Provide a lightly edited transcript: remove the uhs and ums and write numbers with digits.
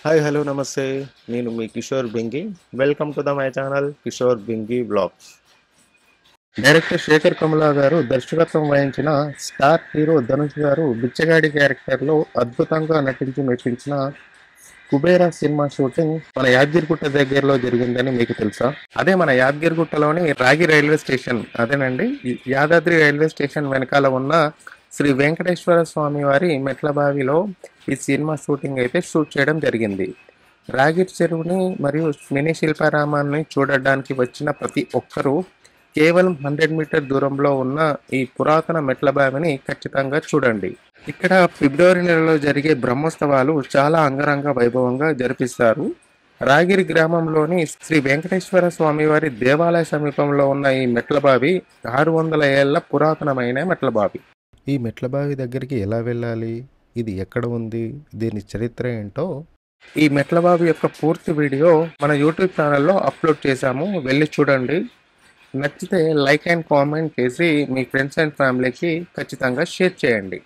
Hi hello నమస్తే. నేను మీ Kishore Bingi. Welcome to my channel Kishore Bingi blogs. Director Shekhar Kammula గారు దర్శకత్వం వహించిన స్టార్ హీరో ధనుష్ గారు బిచ్చగాడి క్యారెక్టర్లో అద్భుతంగా నటించి మెప్పించిన కుబేరా సినిమా షూటింగ్ మన యాదగిరిగుట్ట దగ్గరలో జరిగిందని మీకు తెలుసా? అదే మన యాదగిరిగుట్టలోని రాగి రైల్వే స్టేషన్ అదేనండి. యాదాద్రి రైల్వే స్టేషన్ వెనకాల ఉన్న శ్రీ వెంకటేశ్వర స్వామి వారి మెట్ల బావిలో ఈ సినిమా షూటింగ్ అయితే షూట్ చేయడం జరిగింది. రాగిరి చెరువుని మరియు మినీ శిల్పారామాన్ని చూడడానికి వచ్చిన ప్రతి ఒక్కరూ కేవలం 100 మీటర్ దూరంలో ఉన్న ఈ పురాతన మెట్ల బావిని ఖచ్చితంగా చూడండి. ఇక్కడ ఫిబ్రవరి నెలలో జరిగే బ్రహ్మోత్సవాలు చాలా అంగరంగ వైభవంగా జరిపిస్తారు. రాగిరి గ్రామంలోని శ్రీ వెంకటేశ్వర స్వామివారి దేవాలయ సమీపంలో ఉన్న ఈ మెట్ల బావి 600 ఏళ్ల పురాతనమైన మెట్ల బావి. ఈ మెట్ల బావి దగ్గరికి ఎలా వెళ్ళాలి, ఇది ఎక్కడ ఉంది, దీని చరిత్ర ఏంటో ఈ మెట్ల బావి యొక్క పూర్తి వీడియో మన యూట్యూబ్ ఛానల్లో అప్లోడ్ చేశాము, వెళ్ళి చూడండి. నచ్చితే లైక్ అండ్ కామెంట్ చేసి మీ ఫ్రెండ్స్ అండ్ ఫ్యామిలీకి ఖచ్చితంగా షేర్ చేయండి.